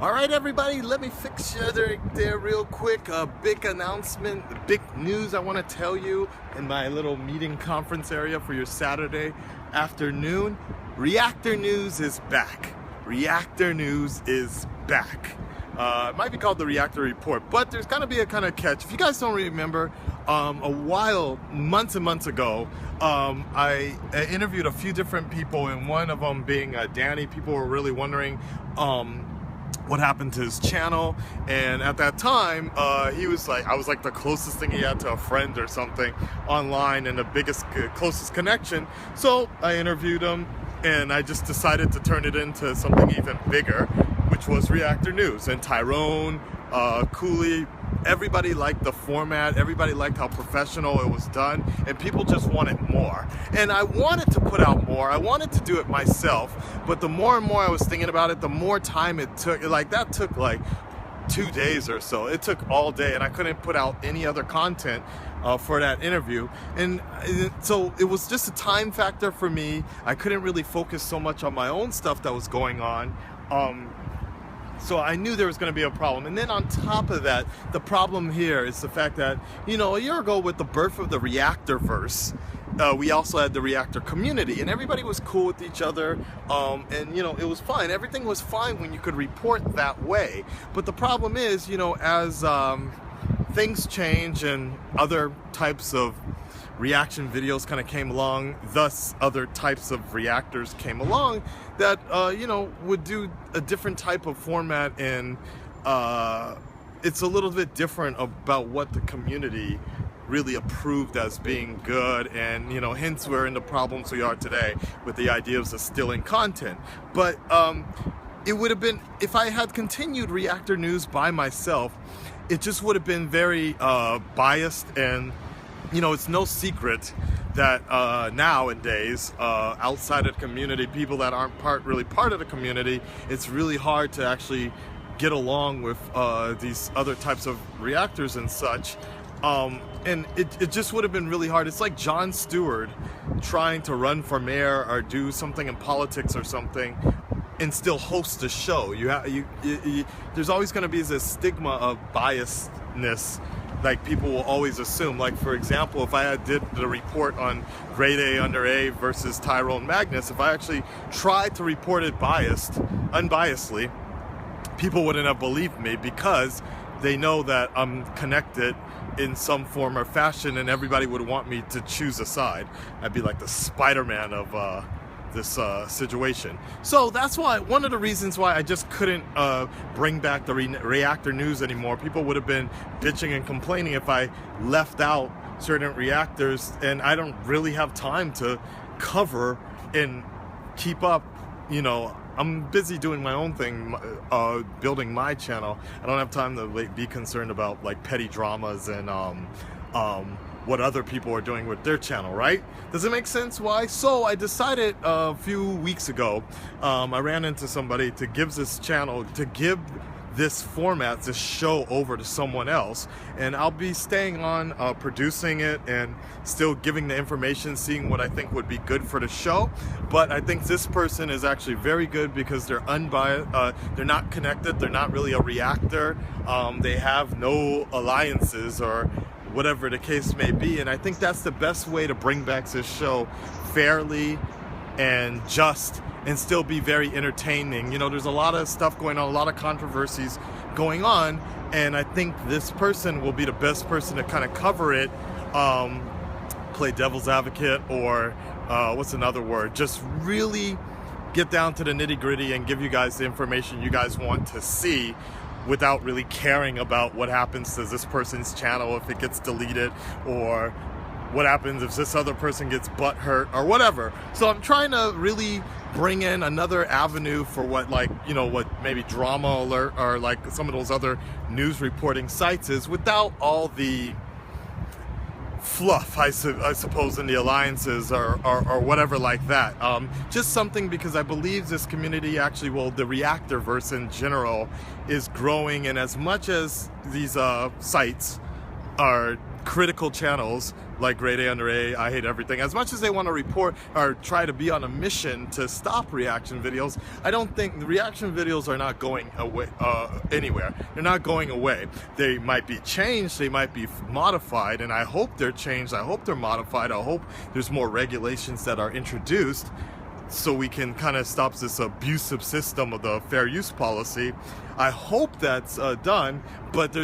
All right, everybody, let me fix you there real quick. A big announcement, big news I want to tell you in my little meeting conference area for your Saturday afternoon. Reactor news is back. Reactor news is back. It might be called the Reactor Report, but there's going to be a kind of catch. If you guys don't remember, months and months ago, I interviewed a few different people, and one of them being Danny. People were really wondering what happened to his channel, and at that time he was like, I was like the closest thing he had to a friend or something online, and the closest connection. So I interviewed him, and I just decided to turn it into something even bigger, which was Reactor News. And Tyrone, Cooley, everybody liked the format, everybody liked how professional it was done, and people just wanted more. And I wanted to put out more, I wanted to do it myself, but the more and more I was thinking about it, the more time it took. Like, that took like 2 days or so. It took all day, and I couldn't put out any other content for that interview. And so it was just a time factor for me. I couldn't really focus so much on my own stuff that was going on. So I knew there was going to be a problem. And then on top of that, the problem here is the fact that, you know, a year ago with the birth of the Reactorverse, we also had the Reactor community, and everybody was cool with each other, and, you know, it was fine. Everything was fine when you could report that way. But the problem is, you know, as things change and other types of reaction videos kind of came along, thus other types of reactors came along that you know, would do a different type of format, and it's a little bit different about what the community really approved as being good, and, you know, hence we're in the problems we are today with the ideas of stealing content. But it would have been, if I had continued Reactor News by myself, it just would have been very biased. And, you know, it's no secret that nowadays, outside of the community, people that aren't really part of the community, it's really hard to actually get along with these other types of reactors and such. And it just would have been really hard. It's like Jon Stewart trying to run for mayor or do something in politics or something and still host a show. There's always going to be this stigma of biasness. Like, people will always assume, like, for example, if I did the report on grade A under A versus Tyrone Magnus, if I actually tried to report it unbiasedly, people wouldn't have believed me, because they know that I'm connected in some form or fashion, and everybody would want me to choose a side. I'd be like the Spider-Man of this situation. So that's why, one of the reasons why I just couldn't bring back the Reactor News anymore. People would have been bitching and complaining if I left out certain reactors, and I don't really have time to cover and keep up. You know, I'm busy doing my own thing, building my channel. I don't have time to be concerned about, like, petty dramas and what other people are doing with their channel, right? Does it make sense why? So I decided a few weeks ago, I ran into somebody to give this channel, to give this format, this show, over to someone else, and I'll be staying on producing it and still giving the information, seeing what I think would be good for the show. But I think this person is actually very good because they're unbiased, they're not connected, they're not really a reactor, they have no alliances or whatever the case may be, and I think that's the best way to bring back this show fairly and just, and still be very entertaining. You know, there's a lot of stuff going on, a lot of controversies going on, and I think this person will be the best person to kind of cover it, play devil's advocate, or what's another word, just really get down to the nitty-gritty and give you guys the information you guys want to see, without really caring about what happens to this person's channel, if it gets deleted, or what happens if this other person gets butt hurt or whatever. So I'm trying to really bring in another avenue for what, like, you know, what maybe Drama Alert or like some of those other news reporting sites is, without all the fluff, I suppose, in the alliances or whatever like that. Just something, because I believe this community actually, well, the Reactorverse in general is growing, and as much as these sites are critical channels like Grade A Under A, I Hate Everything, as much as they want to report or try to be on a mission to stop reaction videos, I don't think the reaction videos are not going away anywhere. They're not going away. They might be changed, they might be modified, and I hope they're changed, I hope they're modified, I hope there's more regulations that are introduced so we can kind of stop this abusive system of the fair use policy. I hope that's done, but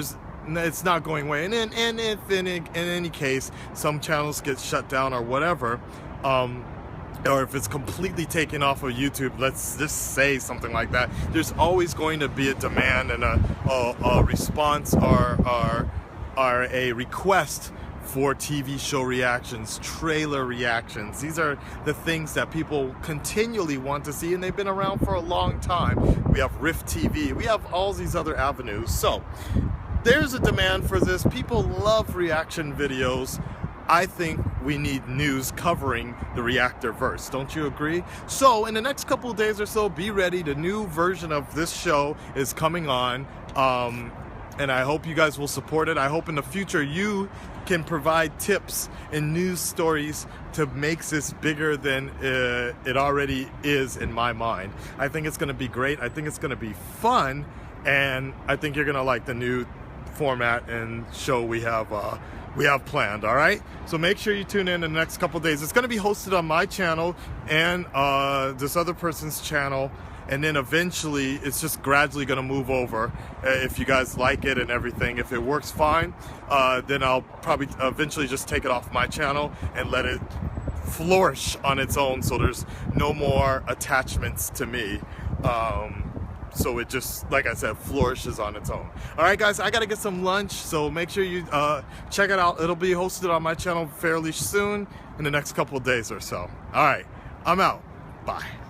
it's not going away. And if in any case some channels get shut down or whatever, or if it's completely taken off of YouTube, let's just say something like that, there's always going to be a demand and a response or a request for TV show reactions, trailer reactions. These are the things that people continually want to see, and they've been around for a long time. We have Rift TV, we have all these other avenues. So there's a demand for this. People love reaction videos. I think we need news covering the Reactor verse. Don't you agree? So in the next couple of days or so, be ready. The new version of this show is coming on. And I hope you guys will support it. I hope in the future you can provide tips and news stories to make this bigger than it already is in my mind. I think it's gonna be great. I think it's gonna be fun. And I think you're gonna like the new format and show we have planned. All right, so make sure you tune in the next couple days. It's going to be hosted on my channel and this other person's channel, and then eventually it's just gradually going to move over. If you guys like it and everything, if it works fine, then I'll probably eventually just take it off my channel and let it flourish on its own, so there's no more attachments to me. So it just, like I said, flourishes on its own. All right, guys, I gotta get some lunch, so make sure you check it out. It'll be hosted on my channel fairly soon in the next couple of days or so. All right, I'm out. Bye.